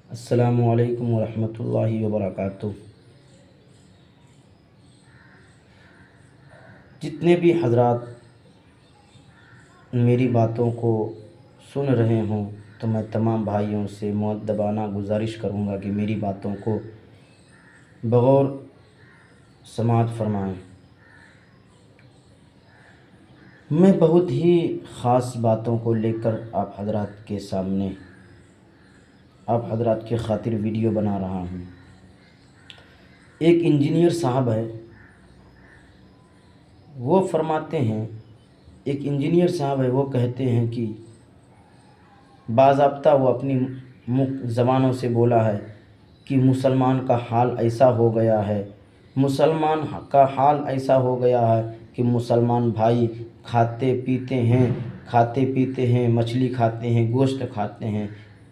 السلام علیکم ورحمۃ اللہ وبرکاتہ۔ جتنے بھی حضرات میری باتوں کو سن رہے ہوں تو میں تمام بھائیوں سے مؤدبانہ گزارش کروں گا کہ میری باتوں کو بغور سماعت فرمائیں۔ میں بہت ہی خاص باتوں کو لے کر آپ حضرات کے سامنے آپ حضرات کی خاطر ویڈیو بنا رہا ہوں۔ ایک انجینئر صاحب ہے، وہ فرماتے ہیں، ایک انجینئر صاحب ہے، وہ کہتے ہیں کہ باضابطہ وہ اپنی زبانوں سے بولا ہے کہ مسلمان کا حال ایسا ہو گیا ہے، مسلمان کا حال ایسا ہو گیا ہے کہ مسلمان بھائی کھاتے پیتے ہیں، مچھلی کھاتے ہیں، گوشت کھاتے ہیں،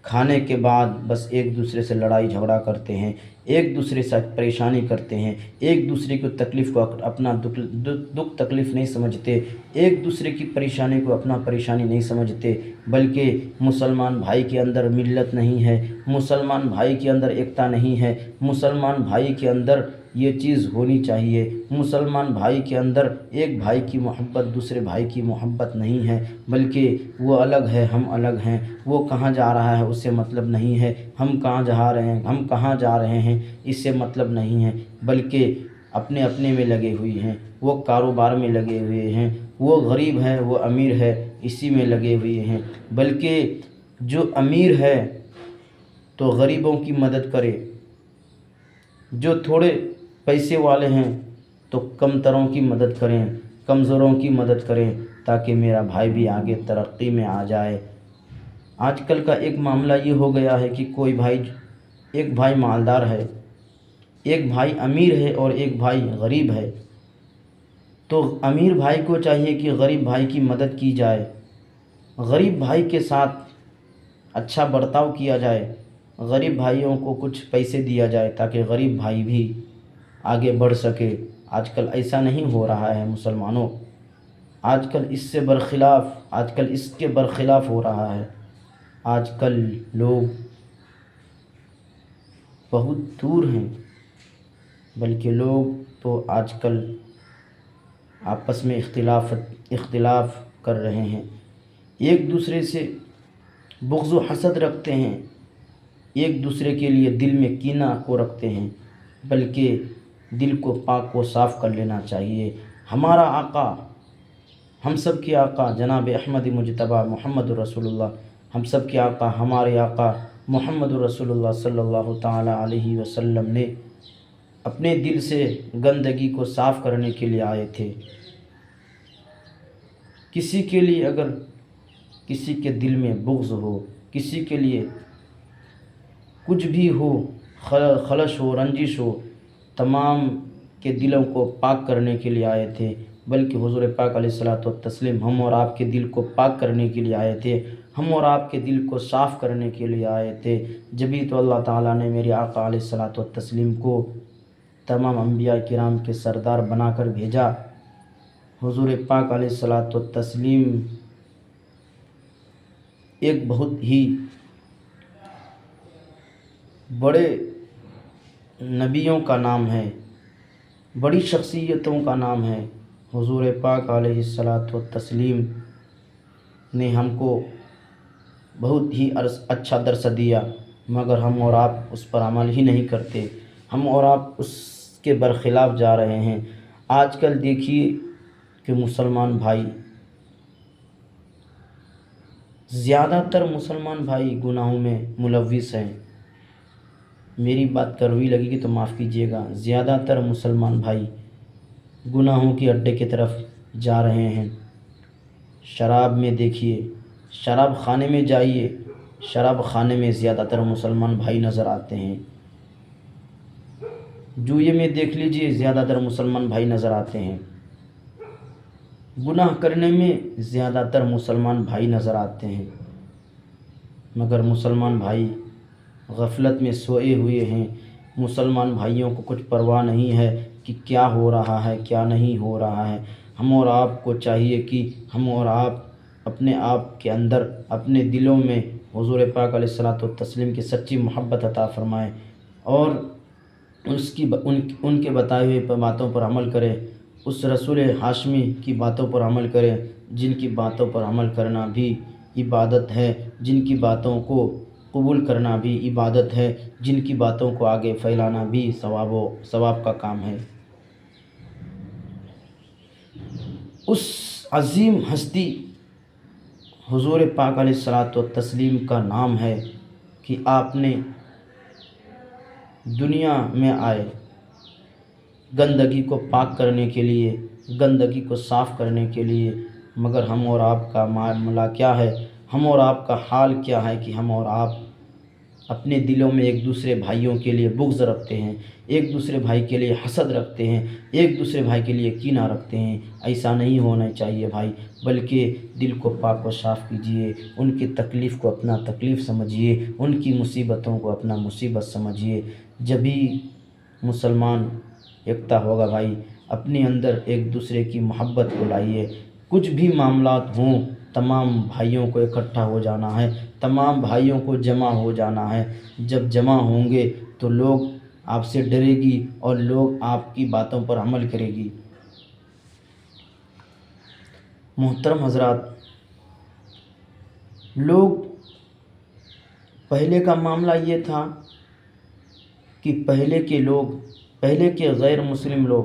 کھانے کے بعد بس ایک دوسرے سے لڑائی جھگڑا کرتے ہیں، ایک دوسرے سے پریشانی کرتے ہیں، ایک دوسرے کی تکلیف کو اپنا دکھ تکلیف نہیں سمجھتے، ایک دوسرے کی پریشانی کو اپنا پریشانی نہیں سمجھتے، بلکہ مسلمان بھائی کے اندر ملت نہیں ہے، مسلمان بھائی کے اندر ایکتا نہیں ہے، مسلمان بھائی کے اندر یہ چیز ہونی چاہیے، مسلمان بھائی کے اندر ایک بھائی کی محبت دوسرے بھائی کی محبت نہیں ہے، بلکہ وہ الگ ہے ہم الگ ہیں، وہ کہاں جا رہا ہے اس سے مطلب نہیں ہے، ہم کہاں جا رہے ہیں اس سے مطلب نہیں ہے، بلکہ اپنے اپنے میں لگے ہوئے ہیں، وہ کاروبار میں لگے ہوئے ہیں، وہ غریب ہے وہ امیر ہے اسی میں لگے ہوئے ہیں، بلکہ جو امیر ہے تو غریبوں کی مدد کرے، جو تھوڑے پیسے والے ہیں تو کم تروں کی مدد کریں، کمزوروں کی مدد کریں، تاکہ میرا بھائی بھی آگے ترقی میں آ جائے۔ آج کل کا ایک معاملہ یہ ہو گیا ہے کہ ایک بھائی مالدار ہے، ایک بھائی امیر ہے اور ایک بھائی غریب ہے، تو امیر بھائی کو چاہیے کہ غریب بھائی کی مدد کی جائے، غریب بھائی کے ساتھ اچھا برتاؤ کیا جائے، غریب بھائیوں کو کچھ پیسے دیا جائے تاکہ غریب بھائی بھی آگے بڑھ سکے۔ آج کل ایسا نہیں ہو رہا ہے مسلمانوں، آج کل اس کے برخلاف ہو رہا ہے۔ آج کل لوگ بہت دور ہیں، بلکہ لوگ تو آج کل آپس میں اختلاف کر رہے ہیں، ایک دوسرے سے بغض و حسد رکھتے ہیں، ایک دوسرے کے لیے دل میں کینہ کو رکھتے ہیں، بلکہ دل کو پاک و صاف کر لینا چاہیے۔ ہمارا آقا، ہم سب کے آقا جناب احمد مجتبیٰ محمد رسول اللہ، ہم سب کے آقا ہمارے آقا محمد رسول اللہ صلی اللہ تعالی علیہ وسلم نے اپنے دل سے گندگی کو صاف کرنے کے لیے آئے تھے۔ کسی کے لیے اگر کسی کے دل میں بغض ہو، کسی کے لیے کچھ بھی ہو، خلش ہو، رنجش ہو، تمام کے دلوں کو پاک کرنے کے لیے آئے تھے، بلکہ حضور پاک علیہ الصلوۃ والتسلیم ہم اور آپ کے دل کو پاک کرنے کے لیے آئے تھے، ہم اور آپ کے دل کو صاف کرنے کے لیے آئے تھے۔ جبھی تو اللہ تعالیٰ نے میرے آقا علیہ الصلوۃ والتسلیم کو تمام انبیاء کرام کے سردار بنا کر بھیجا۔ حضور پاک علیہ الصلوۃ والتسلیم ایک بہت ہی بڑے نبیوں کا نام ہے، بڑی شخصیتوں کا نام ہے۔ حضور پاک علیہ الصلوۃ والتسلیم نے ہم کو بہت ہی اچھا درس دیا، مگر ہم اور آپ اس پر عمل ہی نہیں کرتے، ہم اور آپ اس کے برخلاف جا رہے ہیں۔ آج کل دیکھیے کہ زیادہ تر مسلمان بھائی گناہوں میں ملوث ہیں۔ میری بات کڑوی لگے گی تو معاف کیجیے گا، زیادہ تر مسلمان بھائی گناہوں کے اڈے کی طرف جا رہے ہیں۔ شراب میں دیکھیے، شراب خانے میں جائیے، شراب خانے میں زیادہ تر مسلمان بھائی نظر آتے ہیں۔ جوئے میں دیکھ لیجیے، زیادہ تر مسلمان بھائی نظر آتے ہیں۔ گناہ کرنے میں زیادہ تر مسلمان بھائی نظر آتے ہیں، مگر مسلمان بھائی غفلت میں سوئے ہوئے ہیں۔ مسلمان بھائیوں کو کچھ پرواہ نہیں ہے کہ کیا ہو رہا ہے کیا نہیں ہو رہا ہے۔ ہم اور آپ کو چاہیے کہ ہم اور آپ اپنے آپ کے اندر، اپنے دلوں میں حضور پاک علیہ الصلوۃ والتسلیم کی سچی محبت عطا فرمائے اور ان کے بتائے ہوئے باتوں پر عمل کرے، اس رسول ہاشمی کی باتوں پر عمل کرے جن کی باتوں پر عمل کرنا بھی عبادت ہے، جن کی باتوں کو قبول کرنا بھی عبادت ہے، جن کی باتوں کو آگے پھیلانا بھی ثواب کا کام ہے۔ اس عظیم ہستی حضور پاک علیہ الصلوۃ والتسلیم کا نام ہے کہ آپ نے دنیا میں آئے گندگی کو پاک کرنے کے لیے، گندگی کو صاف کرنے کے لیے، مگر ہم اور آپ کا معاملہ کیا ہے، ہم اور آپ کا حال کیا ہے کہ ہم اور آپ اپنے دلوں میں ایک دوسرے بھائیوں کے لیے بغض رکھتے ہیں، ایک دوسرے بھائی کے لیے حسد رکھتے ہیں، ایک دوسرے بھائی کے لیے کینہ رکھتے ہیں۔ ایسا نہیں ہونا چاہیے بھائی، بلکہ دل کو پاک و صاف کیجیے، ان کی تکلیف کو اپنا تکلیف سمجھیے، ان کی مصیبتوں کو اپنا مصیبت سمجھیے، جبھی مسلمان یکتا ہوگا بھائی۔ اپنے اندر ایک دوسرے کی محبت کو لائیے، کچھ بھی معاملات ہوں تمام بھائیوں کو اکٹھا ہو جانا ہے، تمام بھائیوں کو جمع ہو جانا ہے۔ جب جمع ہوں گے تو لوگ آپ سے ڈرے گی اور لوگ آپ کی باتوں پر عمل کرے گی۔ محترم حضرات، لوگ پہلے کا معاملہ یہ تھا کہ پہلے کے غیر مسلم لوگ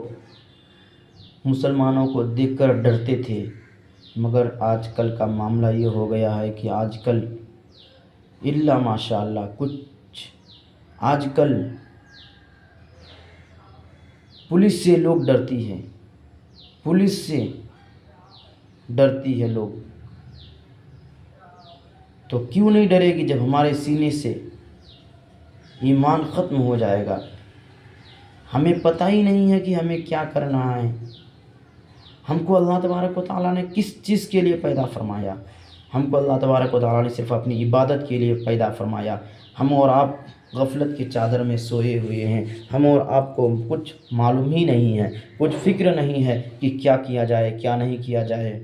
مسلمانوں کو دیکھ کر ڈرتے تھے، مگر آج کل کا معاملہ یہ ہو گیا ہے کہ آج کل الا ماشاء اللہ آج کل پولیس سے لوگ ڈرتی ہے، پولیس سے ڈرتی ہے لوگ۔ تو کیوں نہیں ڈرے گی جب ہمارے سینے سے ایمان ختم ہو جائے گا؟ ہمیں پتہ ہی نہیں ہے کہ ہمیں کیا کرنا ہے۔ ہم کو اللہ تبارک و تعالیٰ نے کس چیز کے لیے پیدا فرمایا؟ ہم کو اللہ تبارک و تعالیٰ نے صرف اپنی عبادت کے لیے پیدا فرمایا۔ ہم اور آپ غفلت کی چادر میں سوئے ہوئے ہیں، ہم اور آپ کو کچھ معلوم ہی نہیں ہے، کچھ فکر نہیں ہے کہ کیا کیا جائے کیا نہیں کیا جائے۔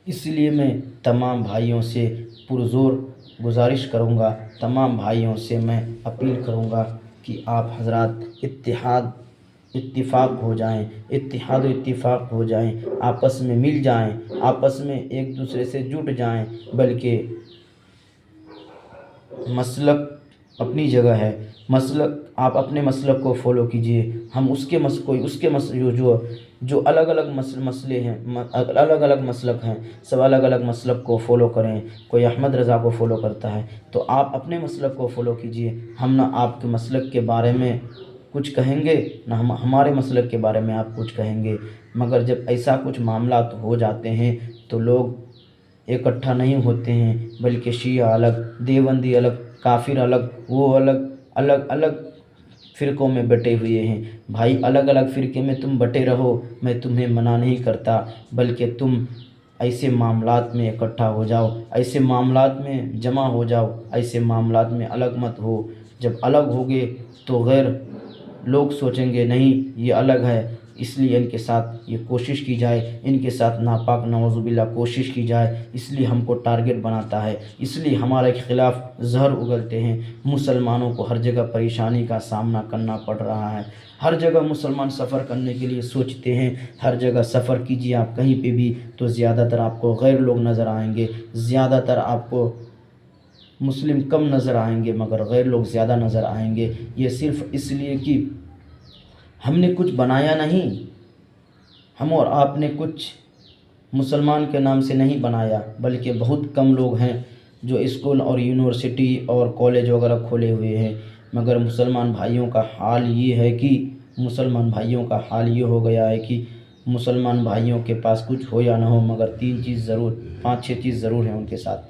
اس لیے میں تمام بھائیوں سے پرزور گزارش کروں گا، تمام بھائیوں سے میں اپیل کروں گا کہ آپ حضرات اتفاق ہو جائیں، اتحاد و اتفاق ہو جائیں، آپس میں مل جائیں، آپس میں ایک دوسرے سے جٹ جائیں، بلکہ مسلک اپنی جگہ ہے، آپ اپنے مسلک کو فالو کیجئے، ہم اس کے جو الگ الگ مسئلے ہیں، الگ الگ مسلک ہیں، سب الگ الگ مسلک کو فالو کریں۔ کوئی احمد رضا کو فالو کرتا ہے تو آپ اپنے مسلک کو فالو کیجئے، ہم نہ آپ کے مسلک کے بارے میں کچھ کہیں گے نہ ہمارے مسلک کے بارے میں آپ کچھ کہیں گے، مگر جب ایسا کچھ معاملات ہو جاتے ہیں تو لوگ اکٹھا نہیں ہوتے ہیں، بلکہ شیعہ الگ، دیوبندی الگ، کافر الگ، وہ الگ الگ فرقوں میں بٹے ہوئے ہیں۔ بھائی الگ الگ فرقے میں تم بٹے رہو، میں تمہیں منع نہیں کرتا، بلکہ تم ایسے معاملات میں اکٹھا ہو جاؤ، ایسے معاملات میں جمع ہو جاؤ، ایسے معاملات میں الگ مت ہو۔ جب الگ ہوگے تو غیر لوگ سوچیں گے نہیں یہ الگ ہے، اس لیے ان کے ساتھ یہ کوشش کی جائے، ان کے ساتھ ناپاک نعوذ باللہ کوشش کی جائے، اس لیے ہم کو ٹارگٹ بناتا ہے، اس لیے ہمارے خلاف زہر اگلتے ہیں۔ مسلمانوں کو ہر جگہ پریشانی کا سامنا کرنا پڑ رہا ہے، ہر جگہ مسلمان سفر کرنے کے لیے سوچتے ہیں، ہر جگہ سفر کیجیے آپ کہیں پہ بھی تو زیادہ تر آپ کو غیر لوگ نظر آئیں گے، زیادہ تر آپ کو مسلم کم نظر آئیں گے مگر غیر لوگ زیادہ نظر آئیں گے۔ یہ صرف اس لیے کہ ہم نے کچھ بنایا نہیں، ہم اور آپ نے کچھ مسلمان کے نام سے نہیں بنایا، بلکہ بہت کم لوگ ہیں جو اسکول اور یونیورسٹی اور کالج وغیرہ کھولے ہوئے ہیں، مگر مسلمان بھائیوں کا حال یہ ہو گیا ہے کہ مسلمان بھائیوں کے پاس کچھ ہو یا نہ ہو مگر 5-6 چیز ضرور ہیں ان کے ساتھ۔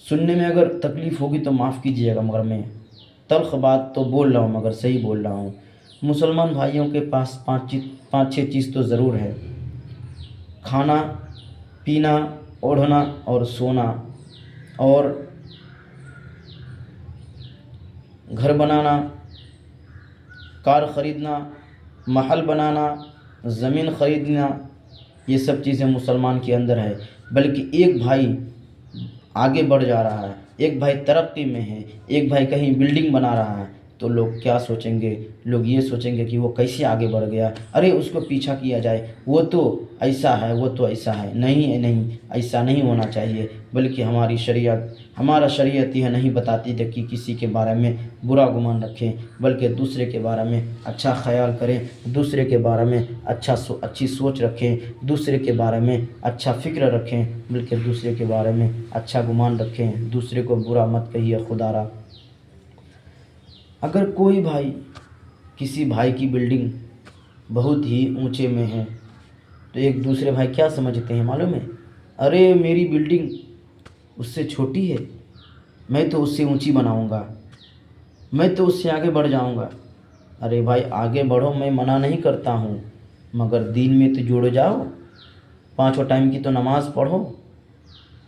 سننے میں اگر تکلیف ہوگی تو معاف کیجیے گا، مگر میں تلخ بات تو بول رہا ہوں مگر صحیح بول رہا ہوں۔ مسلمان بھائیوں کے پاس 5-6 چیز تو ضرور ہے: کھانا پینا، اوڑھنا اور سونا، اور گھر بنانا، کار خریدنا، محل بنانا، زمین خریدنا، یہ سب چیزیں مسلمان کے اندر ہے۔ بلکہ ایک بھائی آگے بڑھ جا رہا ہے، ایک بھائی ترقی میں ہے، ایک بھائی کہیں بلڈنگ بنا رہا ہے، تو لوگ کیا سوچیں گے؟ لوگ یہ سوچیں گے کہ وہ کیسے آگے بڑھ گیا، ارے اس کو پیچھا کیا جائے، وہ تو ایسا ہے، وہ تو ایسا ہے۔ نہیں نہیں، ایسا نہیں ہونا چاہیے، بلکہ ہمارا شریعت یہ نہیں بتاتی تھی کہ کسی کے بارے میں برا گمان رکھیں، بلکہ دوسرے کے بارے میں اچھا خیال کریں، دوسرے کے بارے میں اچھی سوچ رکھیں، دوسرے کے بارے میں اچھا فکر رکھیں، بلکہ دوسرے کے بارے میں اچھا گمان رکھیں، دوسرے کو برا مت کہیے خدا را۔ اگر کوئی بھائی کسی بھائی کی بلڈنگ بہت ہی اونچے میں ہے تو ایک دوسرے بھائی کیا سمجھتے ہیں معلوم ہے؟ ارے میری بلڈنگ اس سے چھوٹی ہے، میں تو اس سے اونچی بناؤں گا، میں تو اس سے آگے بڑھ جاؤں گا۔ ارے بھائی آگے بڑھو، میں منع نہیں کرتا ہوں، مگر دین میں تو جڑ جاؤ، 5 ٹائم کی تو نماز پڑھو،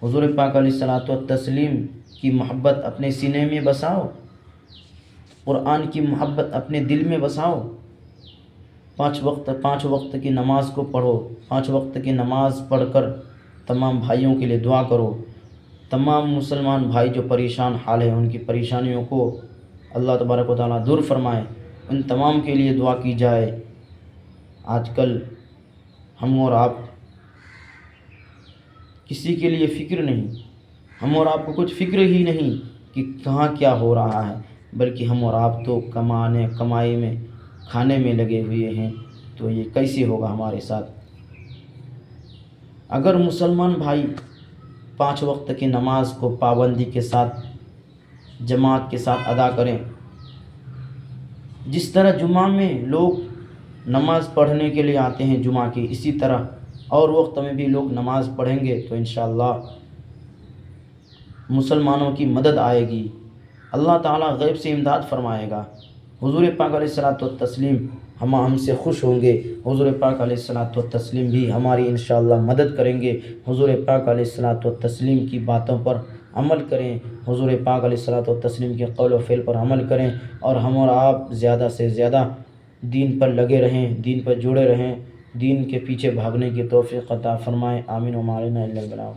حضور پاک علیہ الصلوۃ والتسلیم کی محبت اپنے سینے میں بساؤ، قرآن کی محبت اپنے دل میں بساؤ، 5 وقت کی نماز کو پڑھو، 5 وقت کی نماز پڑھ کر تمام بھائیوں کے لیے دعا کرو، تمام مسلمان بھائی جو پریشان حال ہیں ان کی پریشانیوں کو اللہ تبارک و تعالیٰ دور فرمائے، ان تمام کے لیے دعا کی جائے۔ آج کل ہم اور آپ کسی کے لیے فکر نہیں، ہم اور آپ کو کچھ فکر ہی نہیں کہ کہاں کیا ہو رہا ہے، بلکہ ہم اور آپ تو کمائی میں کھانے میں لگے ہوئے ہیں، تو یہ کیسے ہوگا ہمارے ساتھ؟ اگر مسلمان بھائی 5 وقت کی نماز کو پابندی کے ساتھ جماعت کے ساتھ ادا کریں، جس طرح جمعہ میں لوگ نماز پڑھنے کے لیے آتے ہیں جمعہ کی، اسی طرح اور وقت میں بھی لوگ نماز پڑھیں گے تو انشاءاللہ مسلمانوں کی مدد آئے گی، اللہ تعالیٰ غیب سے امداد فرمائے گا، حضور پاک علیہ الصلوۃ والتسلیم ہم سے خوش ہوں گے، حضور پاک علیہ الصلوۃ والتسلیم بھی ہماری انشاءاللہ مدد کریں گے۔ حضور پاک علیہ الصلوۃ والتسلیم کی باتوں پر عمل کریں، حضور پاک علیہ الصلوۃ والتسلیم کے قول و فعل پر عمل کریں، اور ہم اور آپ زیادہ سے زیادہ دین پر لگے رہیں، دین پر جڑے رہیں، دین کے پیچھے بھاگنے کی توفیق عطا فرمائے، آمین و ما علینا الا البلاغ۔